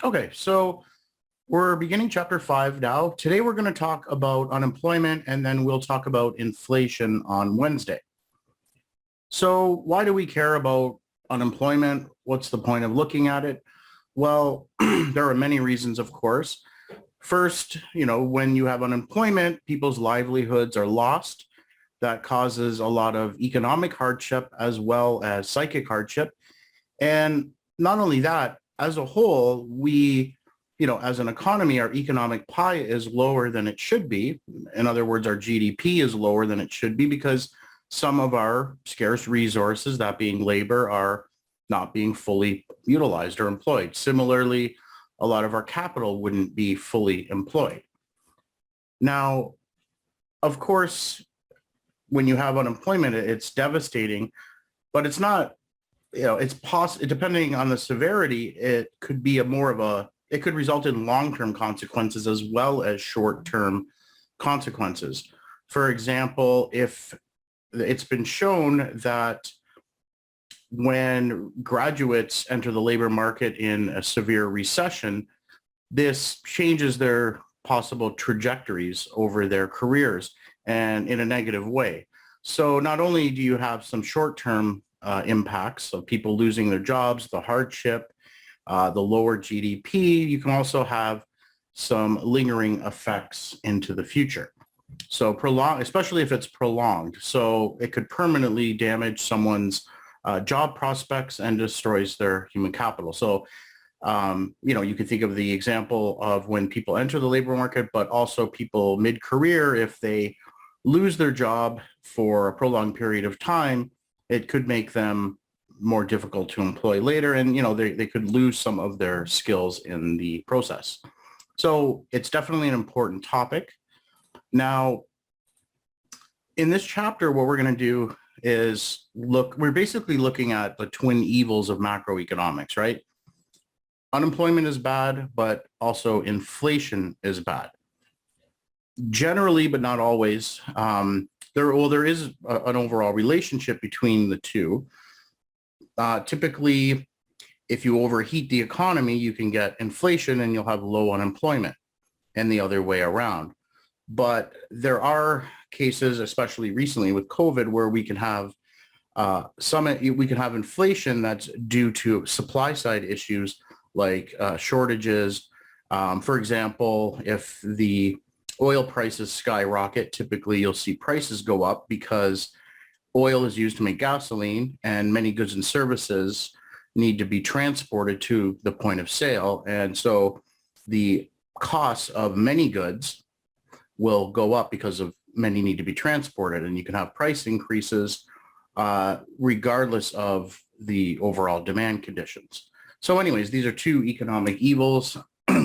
Okay, so we're beginning chapter 5 now. Today we're going to talk about unemployment, and then we'll talk about inflation on Wednesday. So why do we care about unemployment? What's the point of looking at it? Well, there are many reasons, of course. First, when you have unemployment, people's livelihoods are lost. That causes a lot of economic hardship as well as psychic hardship. And not only that, as a whole, we, as an economy, our economic pie is lower than it should be. In other words, our GDP is lower than it should be because some of our scarce resources, that being labor, are not being fully utilized or employed. Similarly, a lot of our capital wouldn't be fully employed. Now, of course, when you have unemployment, it's devastating, but it's not, it's possible, depending on the severity, it could be it could result in long-term consequences as well as short-term consequences. For example, if it's been shown that when graduates enter the labor market in a severe recession, this changes their possible trajectories over their careers and in a negative way. So not only do you have some short-term impacts of people losing their jobs, the hardship, the lower GDP, you can also have some lingering effects into the future. So especially if it's prolonged. So it could permanently damage someone's job prospects and destroys their human capital. So, you could think of the example of when people enter the labor market, but also people mid-career, if they lose their job for a prolonged period of time, it could make them more difficult to employ later. And, they could lose some of their skills in the process. So it's definitely an important topic. Now, in this chapter, what we're going to do is we're basically looking at the twin evils of macroeconomics, right? Unemployment is bad, but also inflation is bad. Generally, but not always, there is an overall relationship between the two. Typically, if you overheat the economy, you can get inflation and you'll have low unemployment, and the other way around. But there are cases, especially recently with COVID, where we can have inflation that's due to supply side issues like shortages. For example, if the oil prices skyrocket, typically you'll see prices go up because oil is used to make gasoline, and many goods and services need to be transported to the point of sale. And so the costs of many goods will go up because of many need to be transported, and you can have price increases regardless of the overall demand conditions. So anyways, these are two economic evils.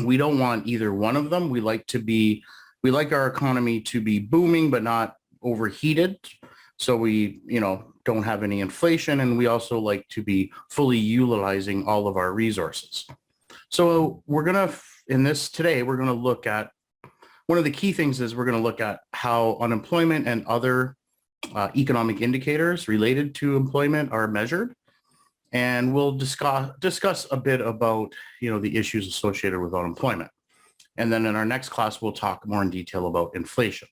We don't want either one of them. We like our economy to be booming, but not overheated. So we, don't have any inflation, and we also like to be fully utilizing all of our resources. So today, we're going to look at, one of the key things is we're going to look at how unemployment and other economic indicators related to employment are measured. And we'll discuss a bit about, the issues associated with unemployment. And then in our next class, we'll talk more in detail about inflation.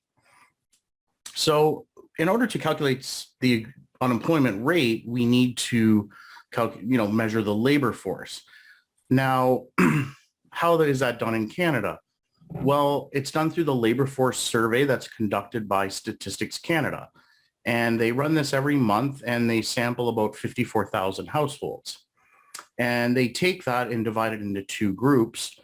So in order to calculate the unemployment rate, we need to measure the labor force. Now, how is that done in Canada? Well, it's done through the labor force survey that's conducted by Statistics Canada. And they run this every month, and they sample about 54,000 households. And they take that and divide it into two groups.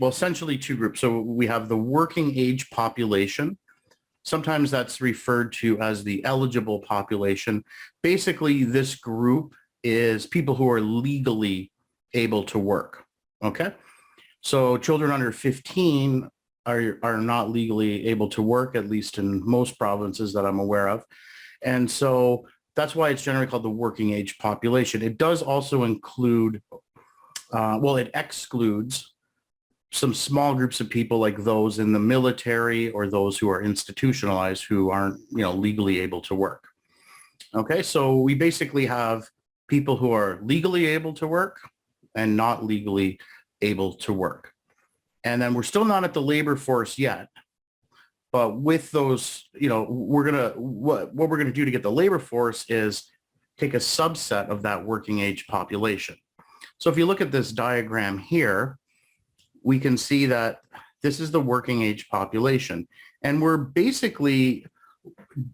Essentially two groups. So we have the working age population. Sometimes that's referred to as the eligible population. Basically, this group is people who are legally able to work, okay? So children under 15 are not legally able to work, at least in most provinces that I'm aware of. And so that's why it's generally called the working age population. It does also include, it excludes some small groups of people like those in the military or those who are institutionalized who aren't, legally able to work. Okay, so we basically have people who are legally able to work and not legally able to work. And then we're still not at the labor force yet. But with those, what we're gonna do to get the labor force is take a subset of that working age population. So if you look at this diagram here, we can see that this is the working age population. And we're basically,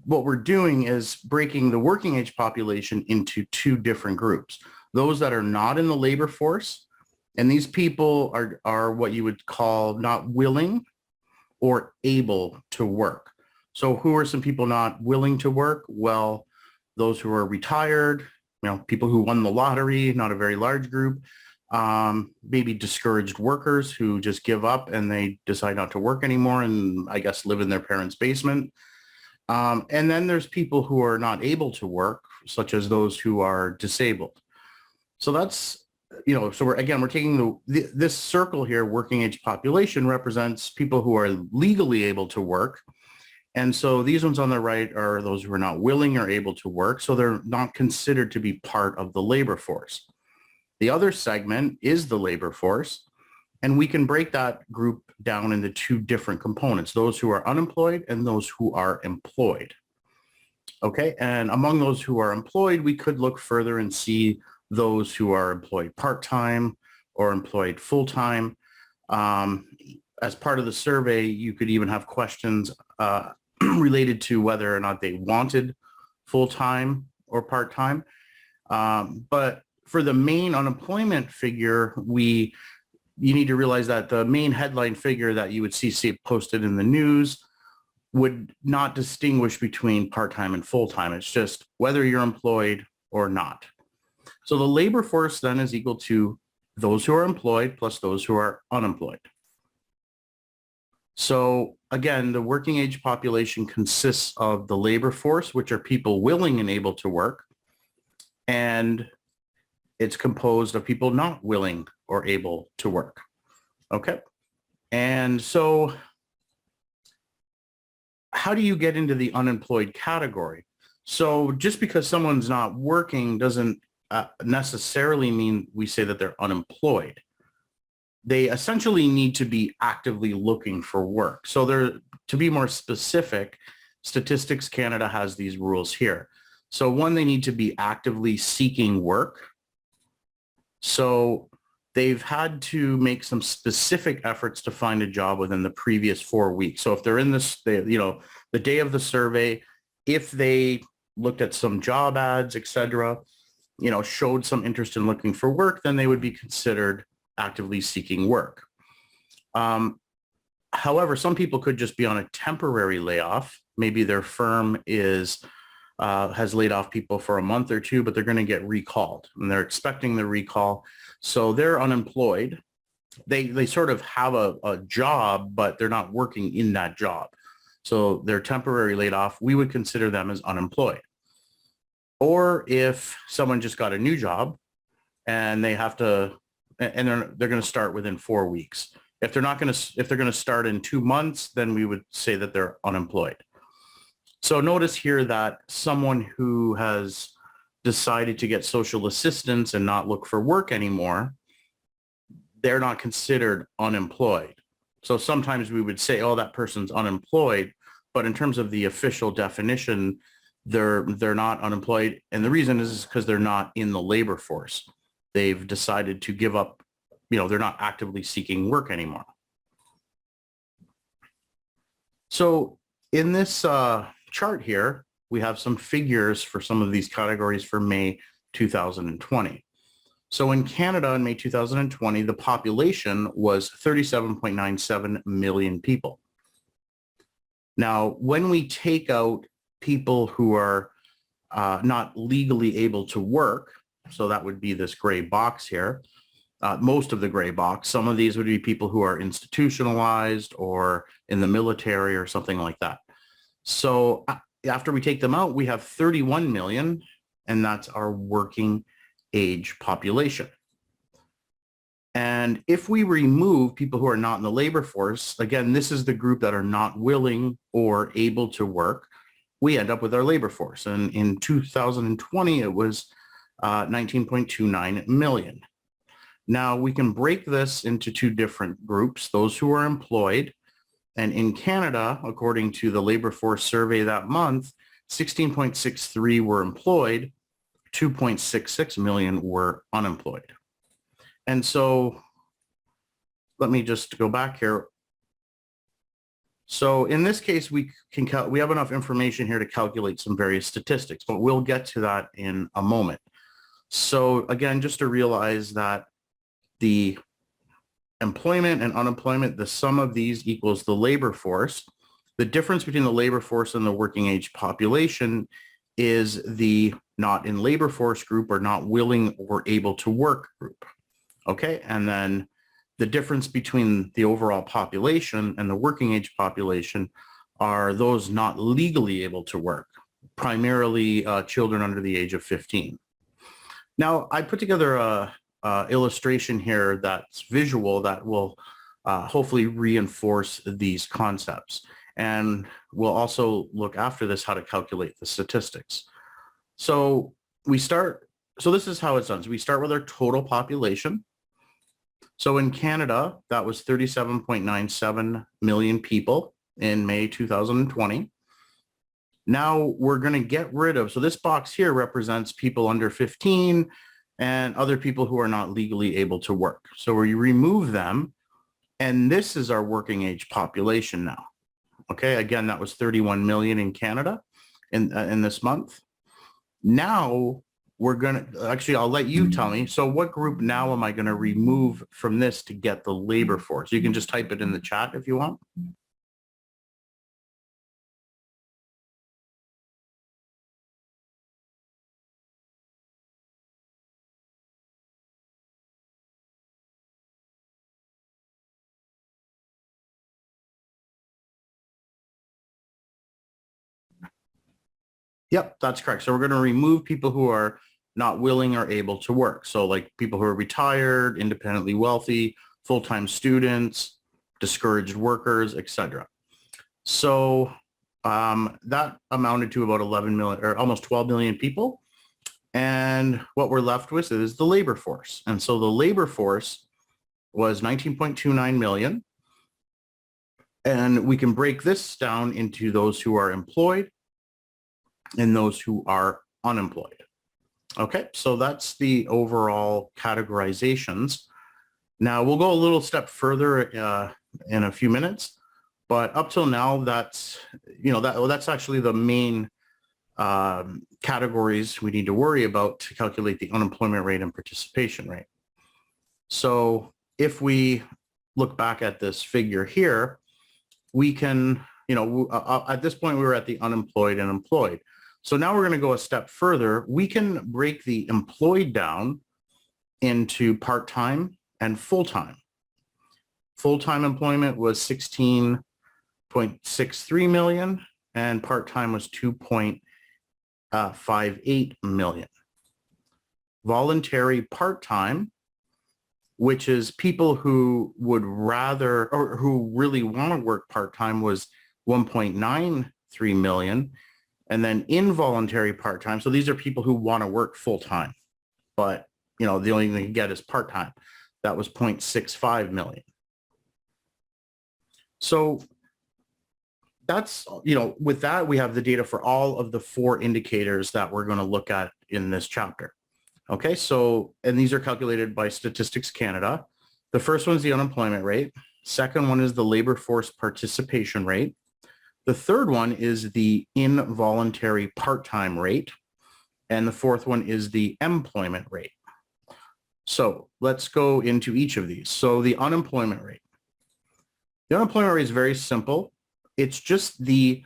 what we're doing is breaking the working age population into two different groups. Those that are not in the labor force, and these people are what you would call not willing or able to work. So who are some people not willing to work? Well, those who are retired, people who won the lottery, not a very large group, maybe discouraged workers who just give up and they decide not to work anymore and I guess live in their parents' basement. And then there's people who are not able to work, such as those who are disabled. So that's, so we're taking this circle here, working age population, represents people who are legally able to work. And so these ones on the right are those who are not willing or able to work. So they're not considered to be part of the labor force. The other segment is the labor force. And we can break that group down into two different components, those who are unemployed and those who are employed. Okay, and among those who are employed, we could look further and see those who are employed part-time or employed full-time. As part of the survey, you could even have questions related to whether or not they wanted full-time or part-time. But for the main unemployment figure, you need to realize that the main headline figure that you would see posted in the news would not distinguish between part-time and full-time. It's just whether you're employed or not. So the labor force then is equal to those who are employed plus those who are unemployed. So again, the working age population consists of the labor force, which are people willing and able to work, and it's composed of people not willing or able to work. Okay. And so how do you get into the unemployed category? So just because someone's not working doesn't necessarily mean we say that they're unemployed. They essentially need to be actively looking for work. So to be more specific, Statistics Canada has these rules here. So one, they need to be actively seeking work. So they've had to make some specific efforts to find a job within the previous 4 weeks. So if they're in this, the day of the survey, if they looked at some job ads, etc., showed some interest in looking for work, then they would be considered actively seeking work. However, some people could just be on a temporary layoff. Maybe their firm has laid off people for a month or two, but they're going to get recalled and they're expecting the recall. So they're unemployed. They sort of have a job, but they're not working in that job. So they're temporarily laid off. We would consider them as unemployed. Or if someone just got a new job and they have to, and they're going to start within 4 weeks. If they're going to start in 2 months, then we would say that they're unemployed. So notice here that someone who has decided to get social assistance and not look for work anymore, they're not considered unemployed. So sometimes we would say, oh, that person's unemployed, but in terms of the official definition, they're not unemployed. And the reason is because they're not in the labor force. They've decided to give up, they're not actively seeking work anymore. So in this chart here, we have some figures for some of these categories for May 2020. So in Canada in May 2020, the population was 37.97 million people. Now, when we take out people who are not legally able to work, so that would be this gray box here, most of the gray box, some of these would be people who are institutionalized or in the military or something like that. So after we take them out, we have 31 million, and that's our working age population. And if we remove people who are not in the labor force, again, this is the group that are not willing or able to work, we end up with our labor force. And in 2020, it was 19.29 million. Now we can break this into two different groups, those who are employed. And in Canada, according to the labor force survey that month, 16.63 were employed, 2.66 million were unemployed. And so let me just go back here. So in this case, we have enough information here to calculate some various statistics, but we'll get to that in a moment. So again, just to realize that the employment and unemployment, the sum of these equals the labor force. The difference between the labor force and the working age population is the not in labor force group or not willing or able to work group. Okay, and then the difference between the overall population and the working age population are those not legally able to work, primarily children under the age of 15. Now, I put together a illustration here that's visual that will hopefully reinforce these concepts. And we'll also look after this how to calculate the statistics. So this is how it's done. So we start with our total population. So in Canada, that was 37.97 million people in May 2020. Now we're going to get rid of, so this box here represents people under 15 and other people who are not legally able to work. So we remove them, and this is our working age population now. Okay, again, that was 31 million in Canada in this month. Now we're going to, actually, I'll let you tell me. So what group now am I going to remove from this to get the labor force? You can just type it in the chat if you want. Yep, that's correct. So we're going to remove people who are not willing or able to work. So like people who are retired, independently wealthy, full-time students, discouraged workers, etc. So that amounted to about 11 million or almost 12 million people. And what we're left with is the labor force. And so the labor force was 19.29 million. And we can break this down into those who are employed and those who are unemployed. Okay, so that's the overall categorizations. Now we'll go a little step further in a few minutes, but up till now, that's actually the main categories we need to worry about to calculate the unemployment rate and participation rate. So if we look back at this figure here, we can, at this point we were at the unemployed and employed. So now we're going to go a step further. We can break the employed down into part-time and full-time. Full-time employment was 16.63 million and part-time was 2.58 million. Voluntary part-time, which is people who would rather or who really want to work part-time, was 1.93 million. And then involuntary part-time, so these are people who want to work full-time, but the only thing they can get is part-time. That was 0.65 million. So that's, with that, we have the data for all of the 4 indicators that we're going to look at in this chapter. Okay, so, and these are calculated by Statistics Canada. The first one is the unemployment rate. Second one is the labor force participation rate. The third one is the involuntary part-time rate. And the fourth one is the employment rate. So let's go into each of these. So the unemployment rate. The unemployment rate is very simple. It's just the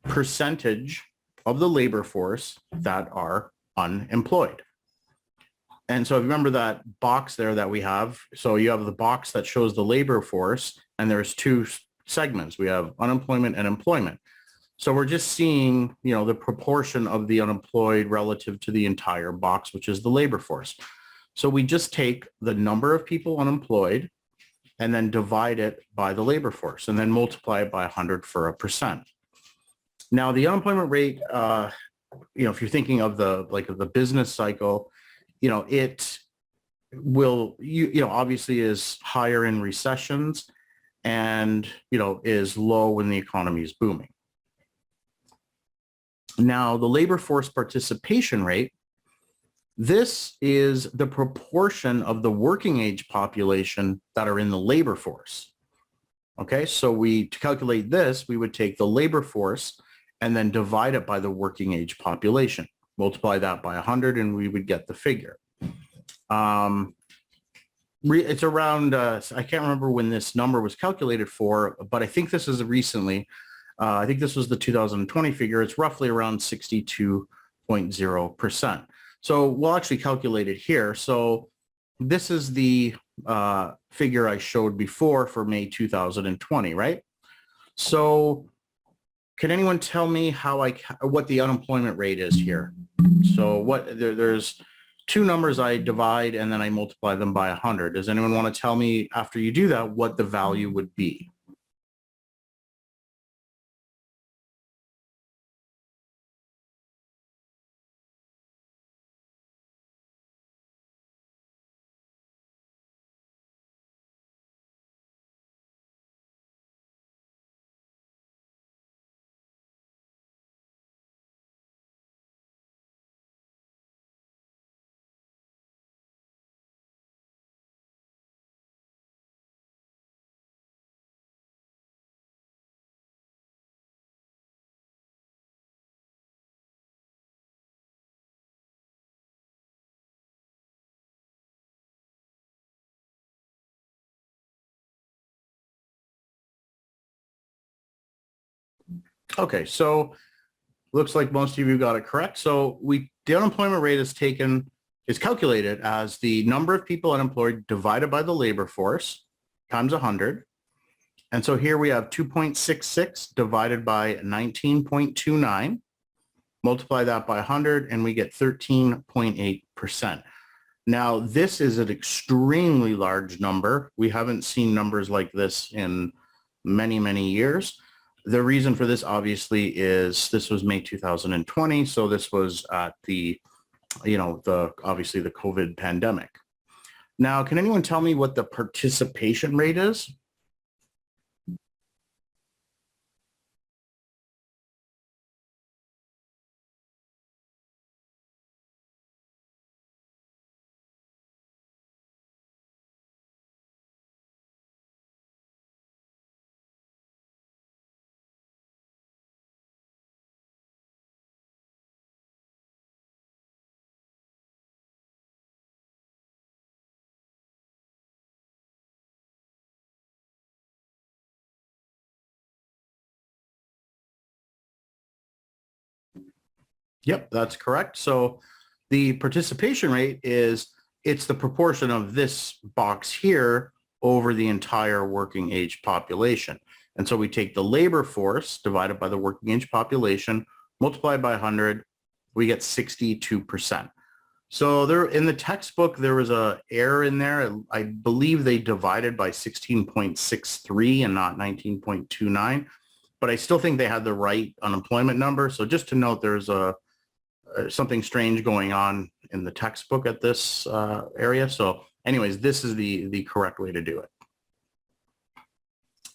percentage of the labor force that are unemployed. And so remember that box there that we have. So you have the box that shows the labor force, and there's 2 segments. We have unemployment and employment. So we're just seeing, the proportion of the unemployed relative to the entire box, which is the labor force. So we just take the number of people unemployed and then divide it by the labor force and then multiply it by 100 for a percent. Now the unemployment rate, if you're thinking of the business cycle, it will, obviously is higher in recessions and, is low when the economy is booming. Now, the labor force participation rate, this is the proportion of the working age population that are in the labor force. Okay, so to calculate this, we would take the labor force and then divide it by the working age population. Multiply that by 100 and we would get the figure. It's around, I can't remember when this number was calculated for, but I think this is recently. I think this was the 2020 figure. It's roughly around 62.0%. So we'll actually calculate it here. So this is the figure I showed before for May 2020, right? So can anyone tell me what the unemployment rate is here? So there's two numbers I divide and then I multiply them by 100. Does anyone want to tell me after you do that what the value would be? Okay, so looks like most of you got it correct. So the unemployment rate is calculated as the number of people unemployed divided by the labor force times 100. And so here we have 2.66 divided by 19.29. Multiply that by 100 and we get 13.8%. Now, this is an extremely large number. We haven't seen numbers like this in many, many years. The reason for this obviously is this was May 2020. So this was at obviously the COVID pandemic. Now, can anyone tell me what the participation rate is? Yep, that's correct. So the participation rate it's the proportion of this box here over the entire working age population. And so we take the labor force divided by the working age population, multiplied by 100, we get 62%. So there in the textbook, there was a error in there. I believe they divided by 16.63 and not 19.29, but I still think they had the right unemployment number. So just to note, there's something strange going on in the textbook at this area. So anyways, this is the correct way to do it.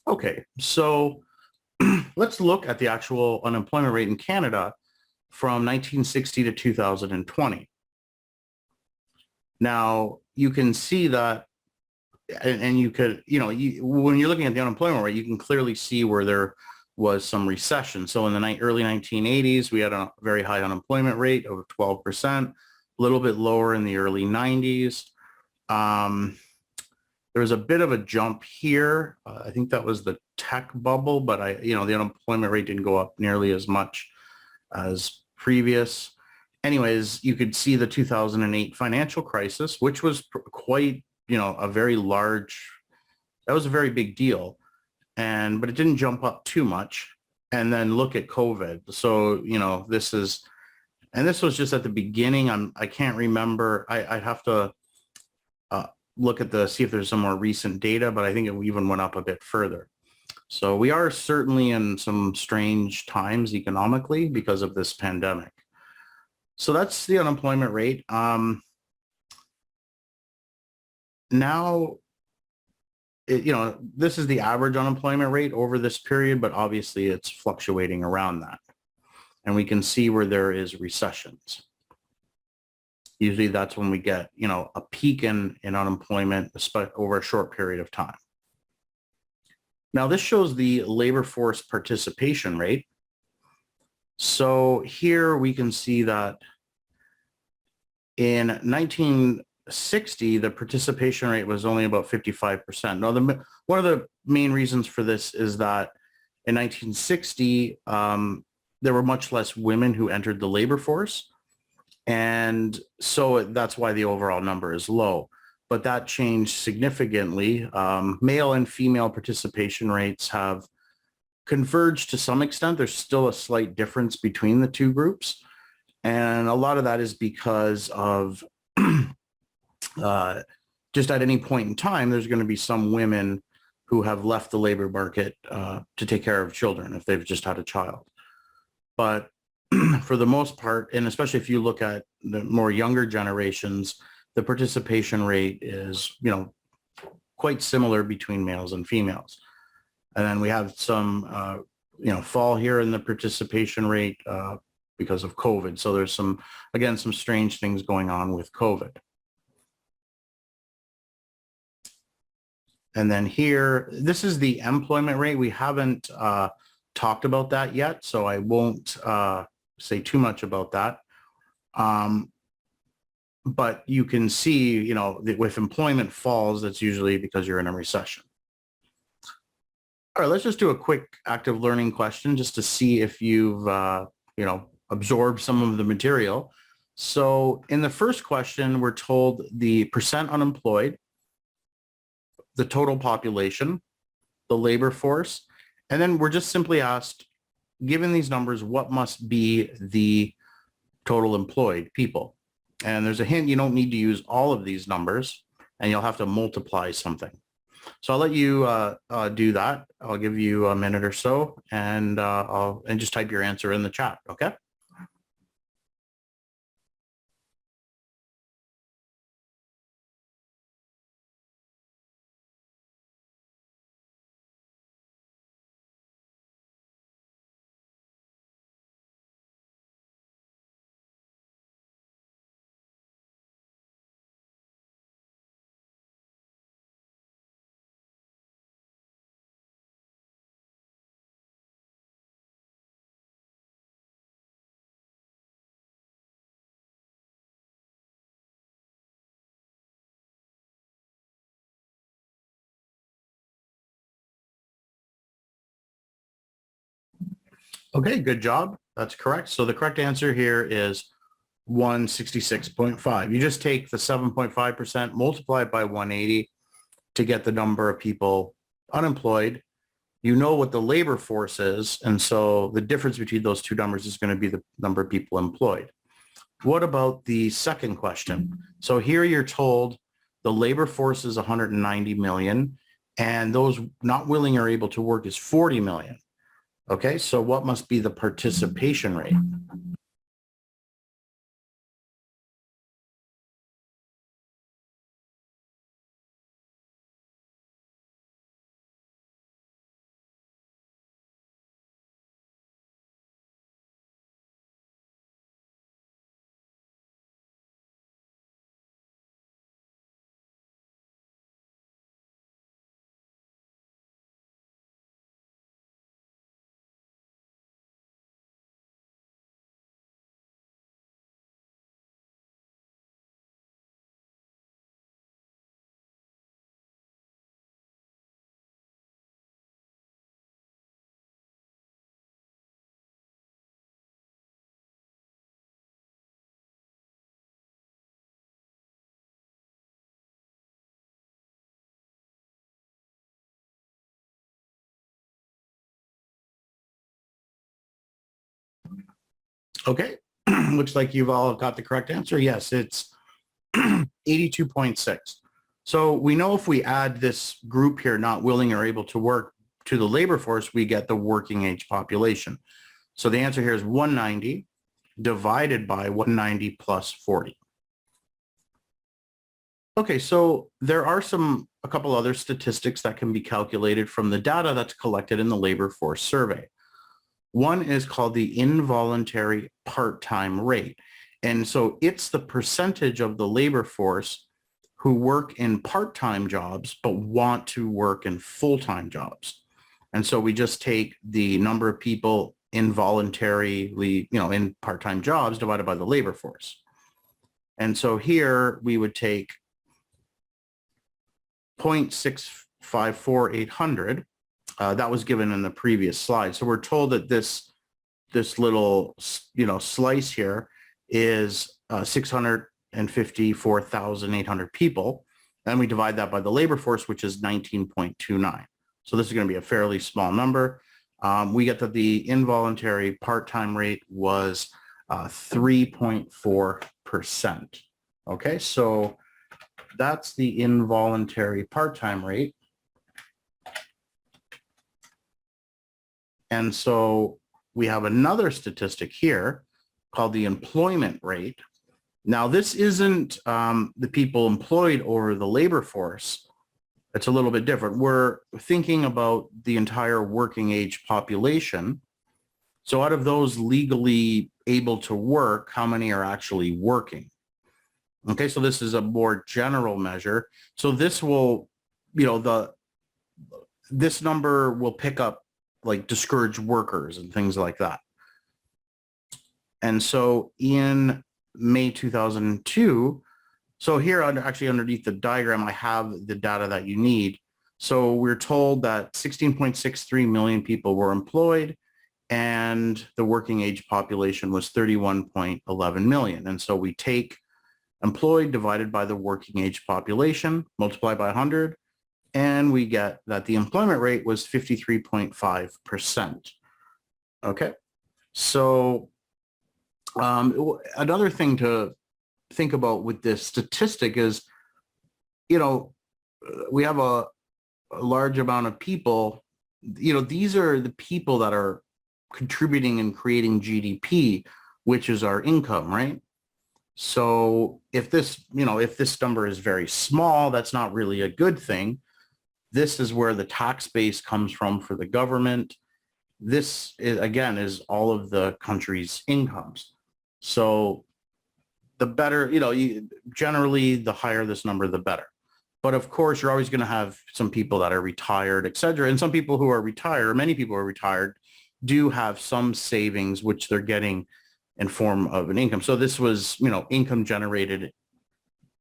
Okay, so let's look at the actual unemployment rate in Canada from 1960 to 2020. Now, you can see that, and you could, when you're looking at the unemployment rate, you can clearly see where there was some recession. So in the early 1980s, we had a very high unemployment rate of 12%, a little bit lower in the early 90s. There was a bit of a jump here. I think that was the tech bubble, but the unemployment rate didn't go up nearly as much as previous. Anyways, you could see the 2008 financial crisis, which was quite, a very large, that was a very big deal. But it didn't jump up too much. And then look at COVID. So, this was just at the beginning. I can't remember. I'd have to look at see if there's some more recent data, but I think it even went up a bit further. So we are certainly in some strange times economically because of this pandemic. So that's the unemployment rate. now, this is the average unemployment rate over this period, but obviously it's fluctuating around that. And we can see where there is recessions. Usually that's when we get, a peak in unemployment over a short period of time. Now this shows the labor force participation rate. So here we can see that in 1960, the participation rate was only about 55%. Now, one of the main reasons for this is that in 1960, there were much less women who entered the labor force. And so that's why the overall number is low. But that changed significantly. Male and female participation rates have converged to some extent. There's still a slight difference between the two groups. And a lot of that is because of just at any point in time, there's going to be some women who have left the labor market to take care of children if they've just had a child. But for the most part, and especially if you look at the more younger generations, the participation rate is, quite similar between males and females. And then we have some, fall here in the participation rate because of COVID. So there's some strange things going on with COVID. And then here, this is the employment rate. We haven't talked about that yet, so I won't say too much about that. But you can see, that if employment falls, that's usually because you're in a recession. All right, let's just do a quick active learning question just to see if you've, absorbed some of the material. So in the first question, we're told the percent unemployed, the total population, the labor force, and then we're just simply asked, given these numbers, what must be the total employed people? And there's a hint, you don't need to use all of these numbers, and you'll have to multiply something. So I'll let you do that. I'll give you a minute or so, and and just type your answer in the chat, okay? Okay, good job. That's correct. So the correct answer here is 166.5. You just take the 7.5%, multiply it by 180 to get the number of people unemployed. You know what the labor force is, and so the difference between those two numbers is going to be the number of people employed. What about the second question? So here you're told the labor force is 190 million, and those not willing or able to work is 40 million. Okay, so what must be the participation rate? Okay, looks like you've all got the correct answer. Yes, it's 82.6. So we know if we add this group here, not willing or able to work, to the labor force, we get the working age population. So the answer here is 190 divided by 190 plus 40. Okay, so there are a couple other statistics that can be calculated from the data that's collected in the labor force survey. One is called the involuntary part-time rate. And so it's the percentage of the labor force who work in part-time jobs but want to work in full-time jobs. And so we just take the number of people involuntarily, in part-time jobs divided by the labor force. And so here we would take 0.654800. That was given in the previous slide. So we're told that this little, slice here is 654,800 people. And we divide that by the labor force, which is 19.29. So this is going to be a fairly small number. We get that the involuntary part-time rate was 3.4%. Okay, so that's the involuntary part-time rate. And so we have another statistic here called the employment rate. Now, this isn't the people employed over the labor force. It's a little bit different. We're thinking about the entire working age population. So out of those legally able to work, how many are actually working? Okay, so this is a more general measure. So this will, this number will pick up like discouraged workers and things like that. And so in May 2002, so here actually underneath the diagram, I have the data that you need. So we're told that 16.63 million people were employed and the working age population was 31.11 million. And so we take employed divided by the working age population, multiply by 100, and we get that the employment rate was 53.5%. Okay, so another thing to think about with this statistic is, we have a large amount of people, these are the people that are contributing and creating GDP, which is our income, right? So if this number is very small, that's not really a good thing. This is where the tax base comes from for the government. This is, again, is all of the country's incomes. So the better, generally the higher this number, the better. But of course, you're always going to have some people that are retired, et cetera. And some people who are retired, many people who are retired, do have some savings, which they're getting in form of an income. So this was, income generated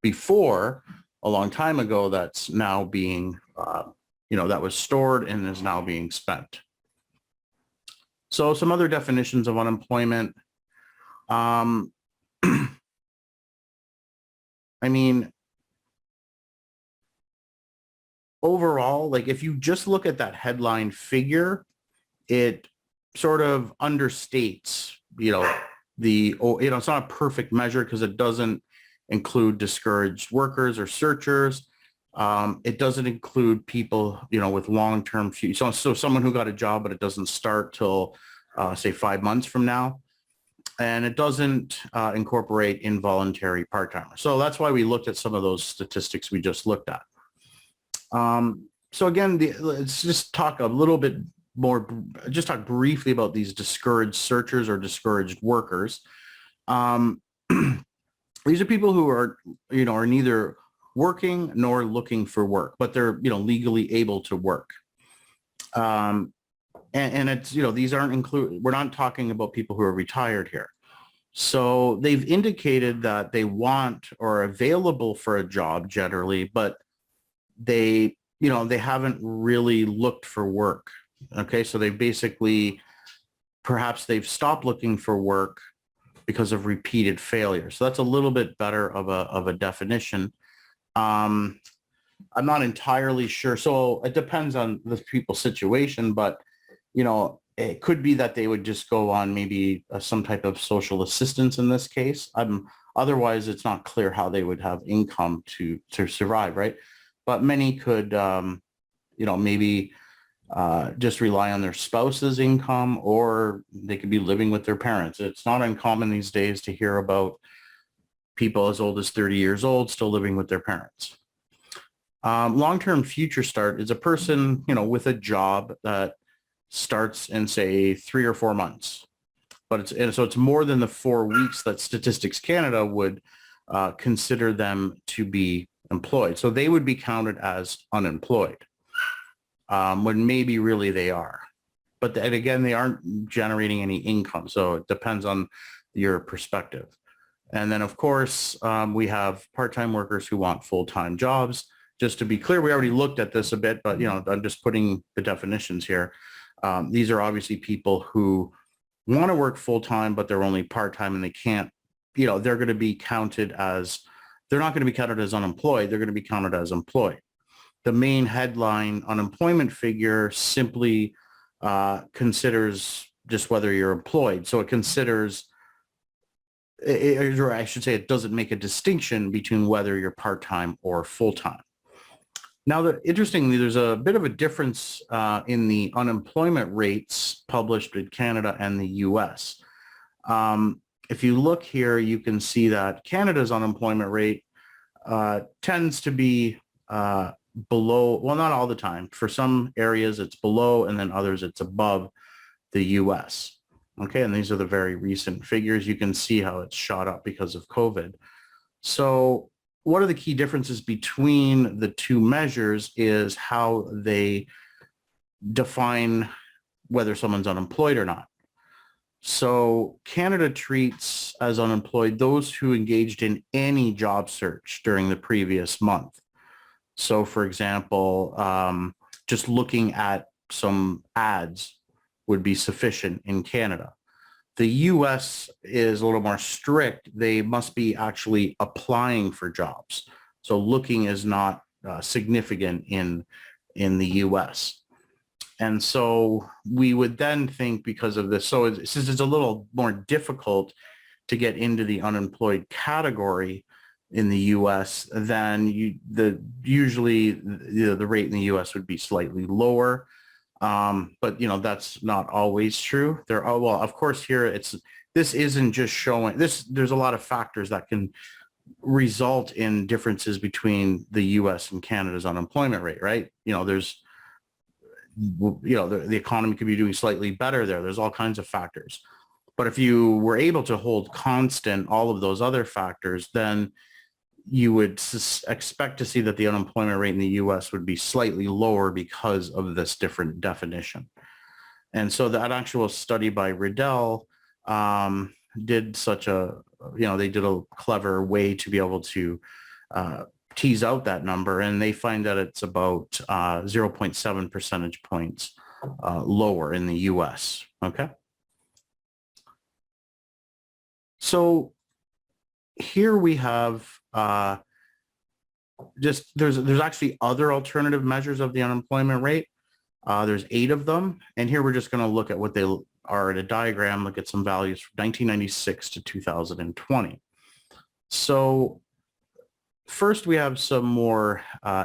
before a long time ago that's now being, that was stored and is now being spent. So some other definitions of unemployment. I mean, overall, like if you just look at that headline figure, it sort of understates, it's not a perfect measure because it doesn't include discouraged workers or searchers. It doesn't include people, with long-term future. So someone who got a job, but it doesn't start till, say, 5 months from now. And it doesn't incorporate involuntary part-timers. So that's why we looked at some of those statistics we just looked at. So again, let's just talk a little bit more, just talk briefly about these discouraged searchers or discouraged workers. These are people who are, are neither working nor looking for work, but they're, legally able to work. And it's, these aren't included, we're not talking about people who are retired here. So they've indicated that they want or are available for a job generally, but they, they haven't really looked for work. Okay, so they basically, perhaps they've stopped looking for work because of repeated failure. So that's a little bit better of a definition. I'm not entirely sure. So it depends on the people's situation, but, it could be that they would just go on maybe some type of social assistance in this case. Otherwise, it's not clear how they would have income to survive, right? But many could, maybe just rely on their spouse's income, or they could be living with their parents. It's not uncommon these days to hear about, people as old as 30 years old still living with their parents. Long-term future start is a person, with a job that starts in, say, 3 or 4 months. So it's more than the 4 weeks that Statistics Canada would consider them to be employed. So they would be counted as unemployed, when maybe really they are. But then again, they aren't generating any income. So it depends on your perspective. And then, of course, we have part-time workers who want full-time jobs. Just to be clear, we already looked at this a bit, but, I'm just putting the definitions here. These are obviously people who want to work full-time, but they're only part-time and they can't, they're going to be counted as, they're not going to be counted as unemployed. They're going to be counted as employed. The main headline unemployment figure simply considers just whether you're employed. So it considers, or I should say, it doesn't make a distinction between whether you're part-time or full-time. Now, interestingly, there's a bit of a difference in the unemployment rates published in Canada and the U.S. If you look here, you can see that Canada's unemployment rate tends to be below, well, not all the time. For some areas, it's below, and then others, it's above the U.S. Okay, and these are the very recent figures. You can see how it's shot up because of COVID. So what are the key differences between the two measures is how they define whether someone's unemployed or not. So Canada treats as unemployed those who engaged in any job search during the previous month. So for example, just looking at some ads would be sufficient in Canada. The U.S. is a little more strict. They must be actually applying for jobs. So looking is not significant in the U.S. And so we would then think, because of this, so since it's a little more difficult to get into the unemployed category in the U.S., then usually the rate in the U.S. would be slightly lower. But that's not always true. Well, of course, here this isn't just showing this. There's a lot of factors that can result in differences between the U.S. and Canada's unemployment rate, right? There's, the economy could be doing slightly better there. There's all kinds of factors. But if you were able to hold constant all of those other factors, then you would expect to see that the unemployment rate in the U.S. would be slightly lower because of this different definition. And so that actual study by Riddell did such a, they did a clever way to be able to tease out that number, and they find that it's about 0.7 percentage points lower in the U.S. Okay. So here we have there's actually other alternative measures of the unemployment rate. There's 8 of them. And here we're just going to look at what they are in a diagram, look at some values from 1996 to 2020. So first, we have some more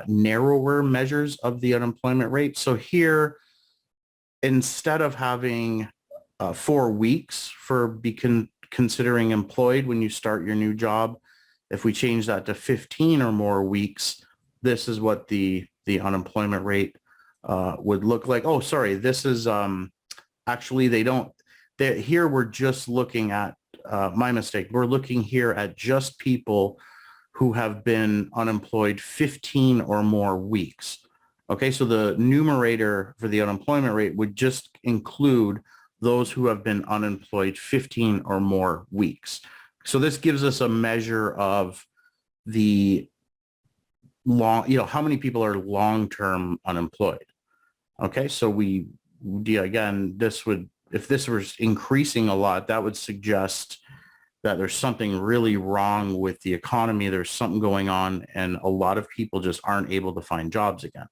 narrower measures of the unemployment rate. So here, instead of having 4 weeks for considering employed when you start your new job, if we change that to 15 or more weeks, this is what the unemployment rate would look like. Oh, sorry, this is actually here we're just looking at, my mistake, we're looking here at just people who have been unemployed 15 or more weeks. Okay, so the numerator for the unemployment rate would just include those who have been unemployed 15 or more weeks. So this gives us a measure of the how many people are long-term unemployed. Okay, so again, if this was increasing a lot, that would suggest that there's something really wrong with the economy. There's something going on, and a lot of people just aren't able to find jobs again.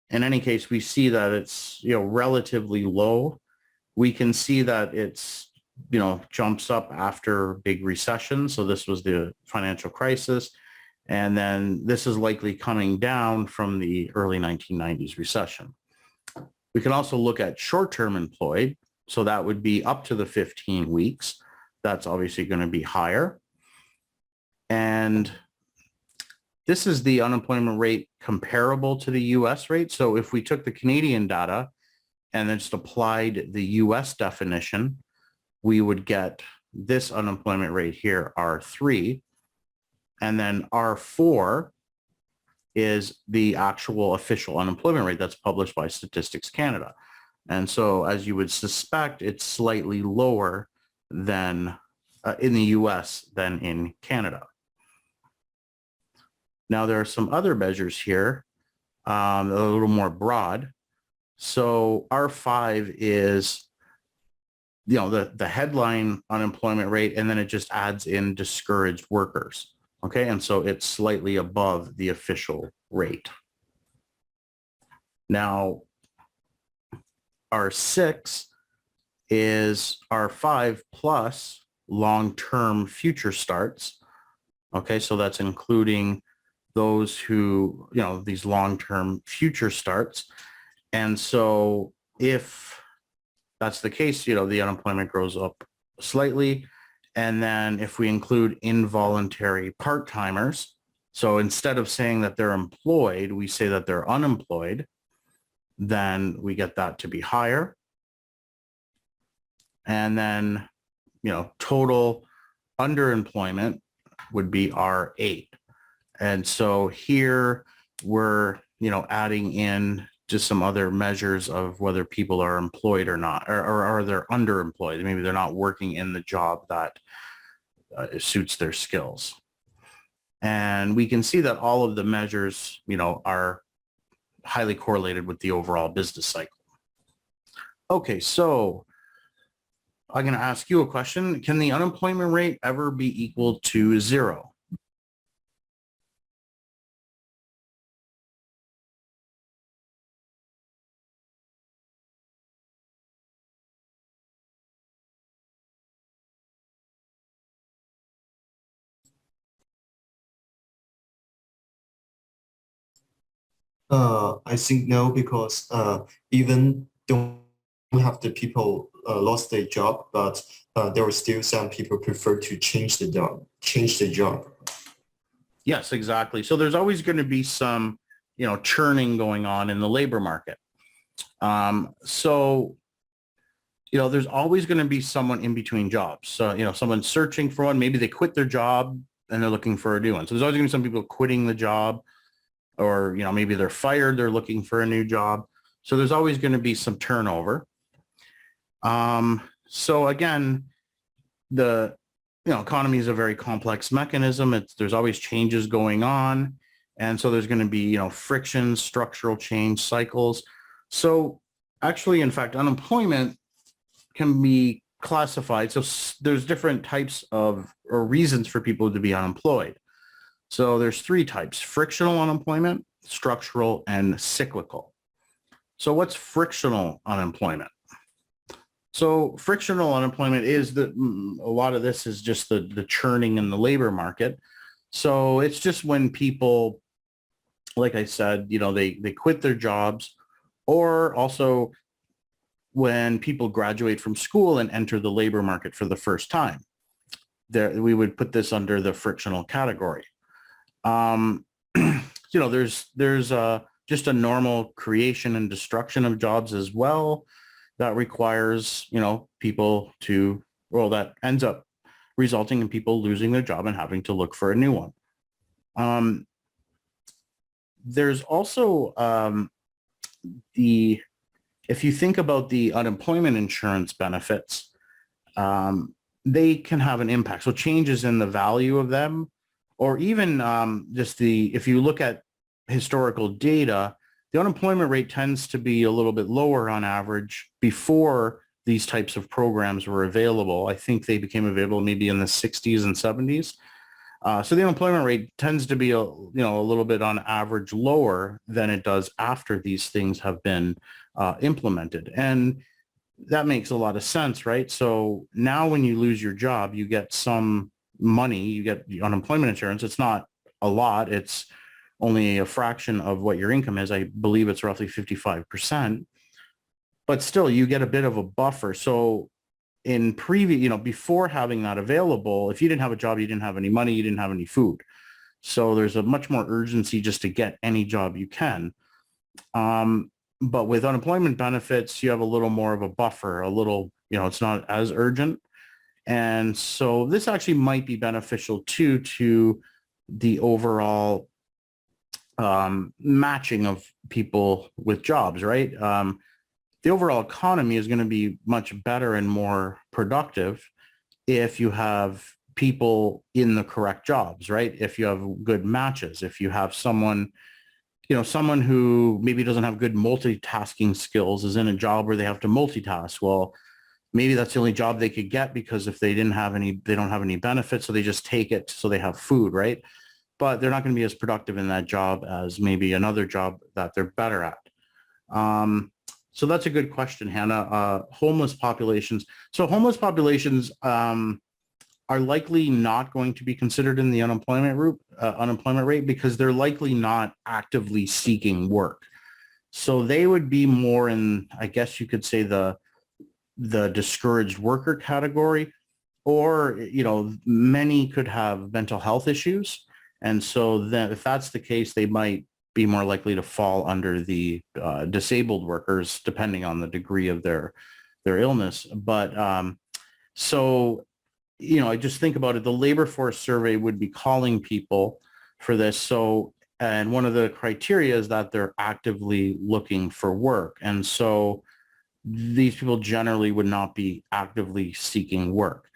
In any case, we see that it's, relatively low. We can see that it's, jumps up after big recession. So this was the financial crisis. And then this is likely coming down from the early 1990s recession. We can also look at short-term employed. So that would be up to the 15 weeks. That's obviously going to be higher. And this is the unemployment rate comparable to the US rate. So if we took the Canadian data and then just applied the US definition, we would get this unemployment rate here, R3. And then R4 is the actual official unemployment rate that's published by Statistics Canada. And so as you would suspect, it's slightly lower than in the US than in Canada. Now there are some other measures here, a little more broad. So R5 is, the headline unemployment rate, and then it just adds in discouraged workers. Okay, and so it's slightly above the official rate. Now, R6 is R5 plus long-term future starts. Okay, so that's including those who, these long-term future starts. And so if that's the case, the unemployment grows up slightly. And then if we include involuntary part-timers, so instead of saying that they're employed, we say that they're unemployed, then we get that to be higher. And then, total underemployment would be R8. And so here we're, adding in just some other measures of whether people are employed or not, or they're underemployed. Maybe they're not working in the job that suits their skills. And we can see that all of the measures, are highly correlated with the overall business cycle. Okay, so I'm going to ask you a question. Can the unemployment rate ever be equal to 0? I think no, because even don't have the people lost their job, but there are still some people prefer to change the job. Yes, exactly. So there's always going to be some, churning going on in the labor market. So there's always going to be someone in between jobs. So, someone searching for one, maybe they quit their job and they're looking for a new one. So there's always going to be some people quitting the job, or, maybe they're fired, they're looking for a new job. So there's always going to be some turnover. So again, the, economy is a very complex mechanism. There's always changes going on. And so there's going to be, friction, structural change cycles. So actually, in fact, unemployment can be classified. So there's different types of, or reasons for people to be unemployed. So there's 3 types: frictional unemployment, structural, and cyclical. So what's frictional unemployment? So frictional unemployment is a lot of this is just the churning in the labor market. So it's just when people, like I said, they quit their jobs, or also when people graduate from school and enter the labor market for the first time. We would put this under the frictional category. There's just a normal creation and destruction of jobs as well that requires, people to, that ends up resulting in people losing their job and having to look for a new one. There's also if you think about the unemployment insurance benefits, they can have an impact. So changes in the value of them, or even if you look at historical data, the unemployment rate tends to be a little bit lower on average before these types of programs were available. I think they became available maybe in the 60s and 70s. So the unemployment rate tends to be a little bit on average lower than it does after these things have been implemented. And that makes a lot of sense, right? So now when you lose your job, you get some money, you get unemployment insurance. It's not a lot. It's only a fraction of what your income is. I believe it's roughly 55%. But still, you get a bit of a buffer. So in previous, before having that available, if you didn't have a job, you didn't have any money, you didn't have any food. So there's a much more urgency just to get any job you can. But with unemployment benefits, you have a little more of a buffer, a little, it's not as urgent. And so this actually might be beneficial too to the overall matching of people with jobs, right? The overall economy is going to be much better and more productive if you have people in the correct jobs, right? If you have good matches, if you have someone who maybe doesn't have good multitasking skills is in a job where they have to multitask. Well, maybe that's the only job they could get because if they don't have any benefits, so they just take it so they have food, right? But they're not going to be as productive in that job as maybe another job that they're better at. So that's a good question, Hannah. Homeless populations. So homeless populations are likely not going to be considered in the unemployment rate because they're likely not actively seeking work. So they would be more in, I guess you could say, the discouraged worker category, or many could have mental health issues, and so then if that's the case, they might be more likely to fall under the disabled workers, depending on the degree of their illness. But so I just think about it. The labor force survey would be calling people for this. So, and one of the criteria is that they're actively looking for work, and so these people generally would not be actively seeking work.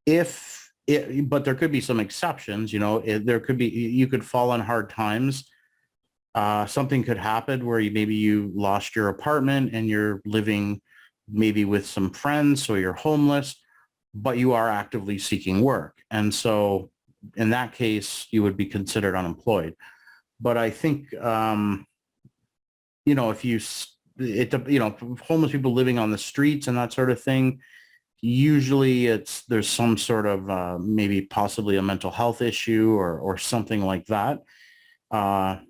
But there could be some exceptions, you could fall on hard times. Something could happen where maybe you lost your apartment and you're living maybe with some friends, so you're homeless, but you are actively seeking work. And so in that case, you would be considered unemployed. But I think, if homeless people living on the streets and that sort of thing, usually there's some sort of maybe possibly a mental health issue or something like that.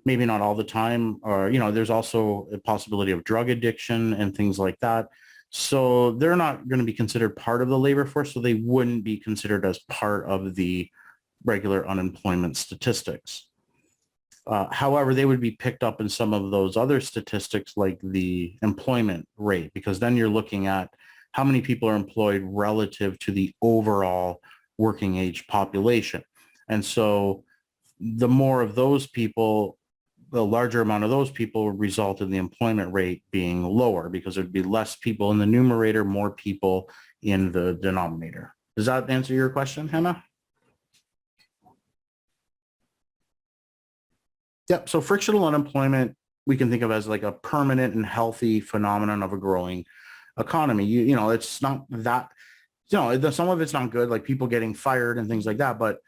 Maybe not all the time, or there's also a possibility of drug addiction and things like that. So they're not going to be considered part of the labor force, so they wouldn't be considered as part of the regular unemployment statistics. However, they would be picked up in some of those other statistics like the employment rate, because then you're looking at how many people are employed relative to the overall working age population. And so the more of those people, the larger amount of those people result in the employment rate being lower, because there'd be less people in the numerator, more people in the denominator. Does that answer your question, Hannah? Yep. So frictional unemployment, we can think of as like a permanent and healthy phenomenon of a growing economy. It's not that, some of it's not good, like people getting fired and things like that. But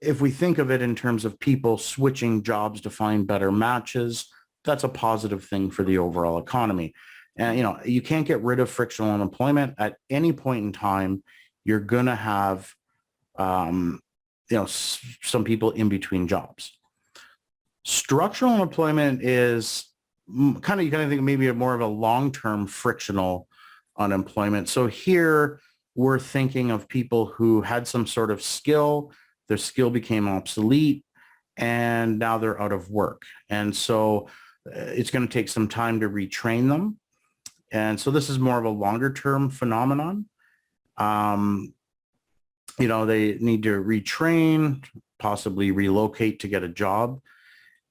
if we think of it in terms of people switching jobs to find better matches, that's a positive thing for the overall economy. And, you can't get rid of frictional unemployment at any point in time. You're going to have, some people in between jobs. Structural unemployment is you kind of think maybe more of a long-term frictional unemployment. So here we're thinking of people who had some sort of skill, their skill became obsolete, and now they're out of work. And so it's going to take some time to retrain them. And so this is more of a longer-term phenomenon. They need to retrain, possibly relocate to get a job.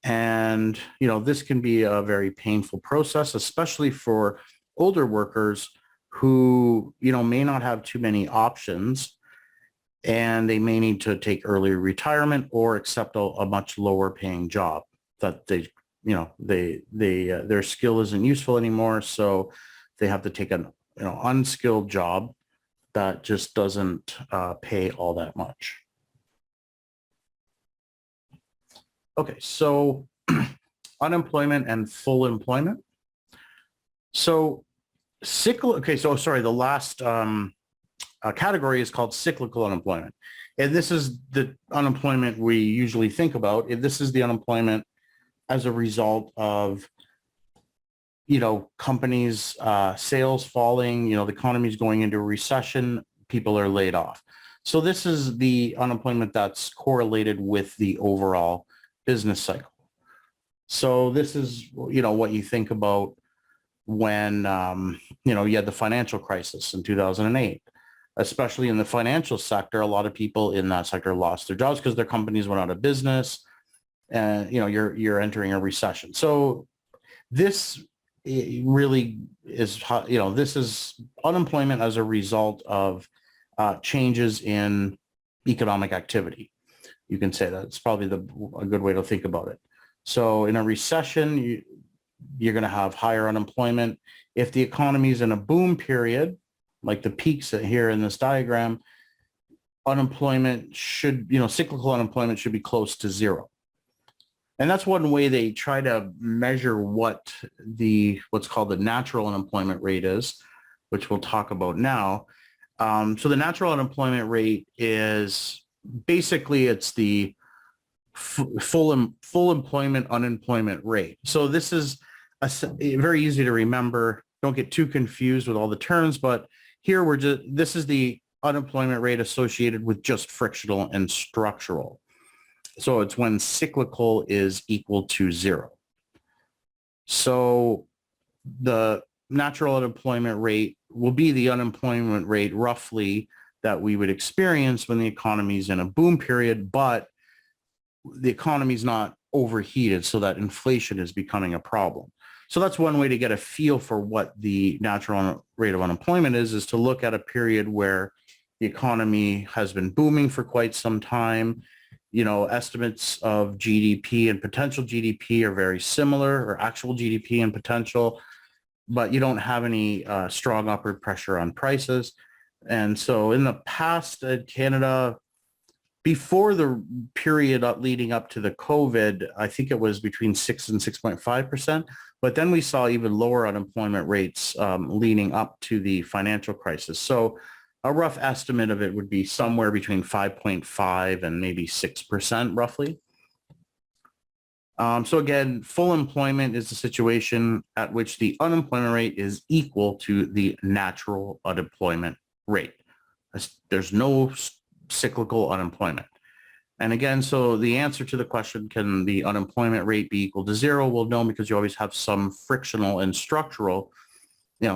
And, this can be a very painful process, especially for older workers who, may not have too many options, and they may need to take early retirement or accept a much lower paying job that their skill isn't useful anymore. So they have to take an, unskilled job that just doesn't pay all that much. Okay, so unemployment and full employment. So the last category is called cyclical unemployment. And this is the unemployment we usually think about. This is the unemployment as a result of, companies, sales falling, the economy is going into a recession, people are laid off. So this is the unemployment that's correlated with the overall business cycle. So this is, what you think about when, you had the financial crisis in 2008, especially in the financial sector. A lot of people in that sector lost their jobs because their companies went out of business, and, you're entering a recession. So this really is, this is unemployment as a result of changes in economic activity. You can say that. It's probably a good way to think about it. So in a recession, you're going to have higher unemployment. If the economy is in a boom period, like the peaks here in this diagram, unemployment should, cyclical unemployment should be close to zero. And that's one way they try to measure what's called the natural unemployment rate is, which we'll talk about now. So the natural unemployment rate is basically, it's the full employment unemployment rate. So this is very easy to remember. Don't get too confused with all the terms, but here this is the unemployment rate associated with just frictional and structural. So it's when cyclical is equal to zero. So the natural unemployment rate will be the unemployment rate roughly that we would experience when the economy is in a boom period, but the economy is not overheated so that inflation is becoming a problem. So that's one way to get a feel for what the natural rate of unemployment is to look at a period where the economy has been booming for quite some time. Estimates of GDP and potential GDP are very similar, or actual GDP and potential, but you don't have any strong upward pressure on prices. And so in the past, Canada, before the period leading up to the COVID, I think it was between 6 and 6.5%. But then we saw even lower unemployment rates leading up to the financial crisis. So a rough estimate of it would be somewhere between 5.5 and maybe 6% roughly. So again, full employment is the situation at which the unemployment rate is equal to the natural unemployment rate. There's no cyclical unemployment. And again, so the answer to the question, can the unemployment rate be equal to zero? Well, no, because you always have some frictional and structural.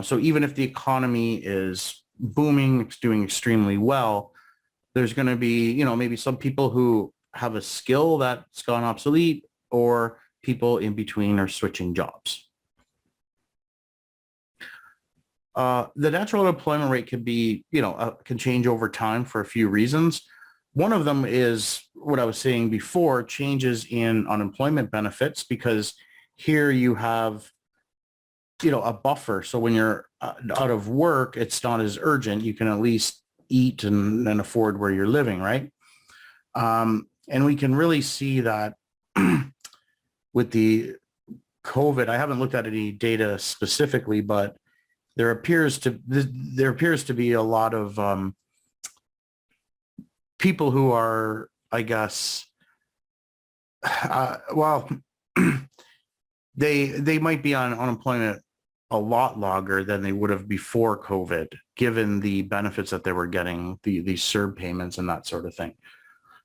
So even if the economy is booming, it's doing extremely well, there's going to be, maybe some people who have a skill that's gone obsolete, or people in between are switching jobs. The natural unemployment rate can be, can change over time for a few reasons. One of them is what I was saying before, changes in unemployment benefits, because here you have, a buffer. So when you're out of work, it's not as urgent. You can at least eat and afford where you're living, right? And we can really see that with the COVID. I haven't looked at any data specifically, but there appears to be a lot of people who are, I guess, they might be on unemployment a lot longer than they would have before COVID, given the benefits that they were getting, the CERB payments and that sort of thing.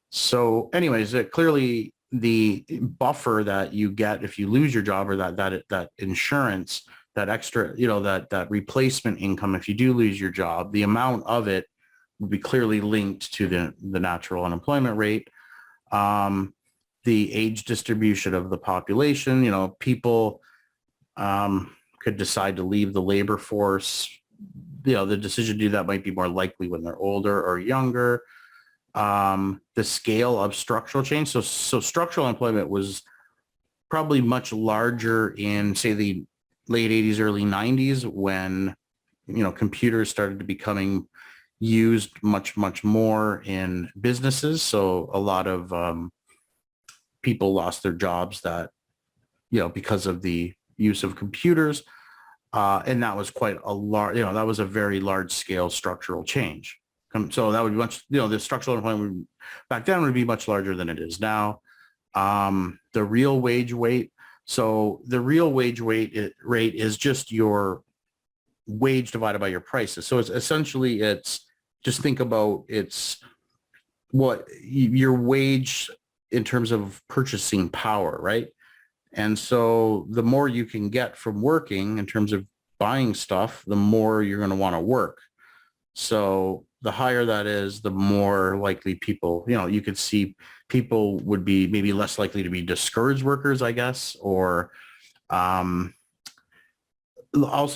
So anyways, clearly the buffer that you get if you lose your job, or that insurance, that extra, that replacement income if you do lose your job, the amount of it would be clearly linked to the natural unemployment rate. The age distribution of the population, people could decide to leave the labor force. The decision to do that might be more likely when they're older or younger. The scale of structural change. So structural employment was probably much larger in, say, the late 80s, early 90s, when, computers started to becoming used much, much more in businesses. So a lot of people lost their jobs because of the use of computers. And that was quite a large, that was a very large scale structural change. So that would be much, the structural employment back then would be much larger than it is now. The real wage rate, So the real wage rate is just your wage divided by your prices. So it's essentially, it's just think about it's what your wage in terms of purchasing power, right? And so the more you can get from working in terms of buying stuff, the more you're going to want to work. So the higher that is, the more likely people, you could see people would be maybe less likely to be discouraged workers, I guess, or also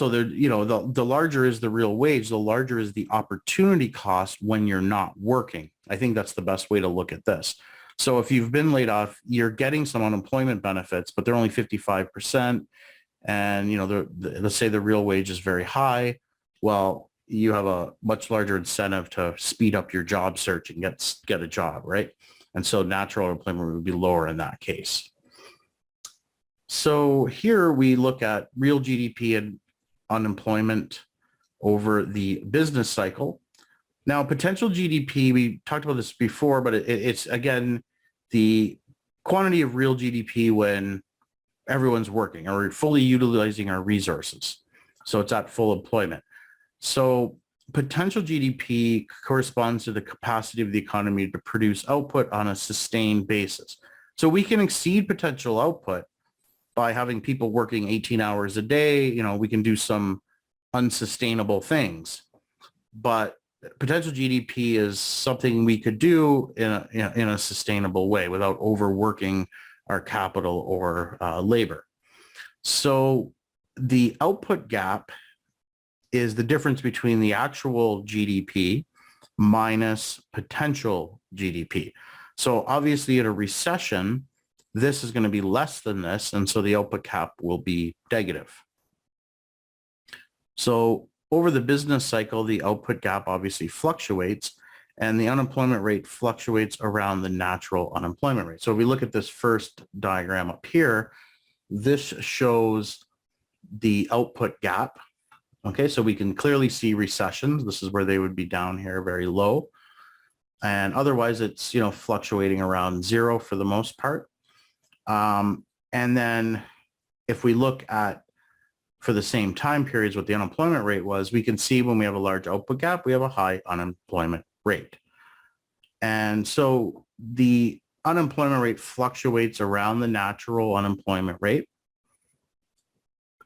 the larger is the real wage, the larger is the opportunity cost when you're not working. I think that's the best way to look at this. So if you've been laid off, you're getting some unemployment benefits, but they're only 55%. And, let's say the real wage is very high. Well, you have a much larger incentive to speed up your job search and get a job, right? And so natural unemployment would be lower in that case. So here we look at real GDP and unemployment over the business cycle. Now, potential GDP, we talked about this before, but it's, again, the quantity of real GDP when everyone's working or fully utilizing our resources. So it's at full employment. So potential GDP corresponds to the capacity of the economy to produce output on a sustained basis. So we can exceed potential output by having people working 18 hours a day. We can do some unsustainable things, but potential GDP is something we could do in a sustainable way without overworking our capital or labor. So the output gap is the difference between the actual GDP minus potential GDP. So obviously in a recession, this is going to be less than this, and so the output gap will be negative. So over the business cycle, the output gap obviously fluctuates, and the unemployment rate fluctuates around the natural unemployment rate. So if we look at this first diagram up here, this shows the output gap. Okay, so we can clearly see recessions. This is where they would be down here, very low. And otherwise, it's, fluctuating around zero for the most part. And then if we look at, for the same time periods, what the unemployment rate was, we can see when we have a large output gap, we have a high unemployment rate. And so the unemployment rate fluctuates around the natural unemployment rate.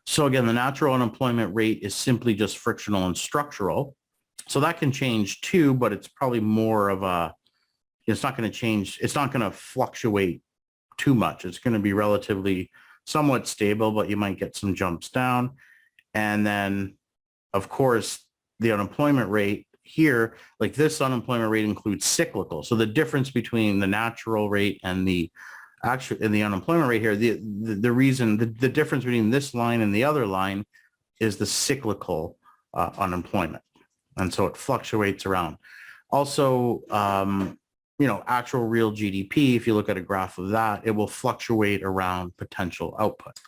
So again, the natural unemployment rate is simply just frictional and structural. So that can change too, but it's probably more of it's not going to change. It's not going to fluctuate too much. It's going to be relatively somewhat stable, but you might get some jumps down. And then, of course, the unemployment rate here, like this unemployment rate includes cyclical. So the difference between the natural rate and the unemployment rate here, the difference between this line and the other line is the cyclical unemployment. And so it fluctuates around. Also, actual real GDP, if you look at a graph of that, it will fluctuate around potential output.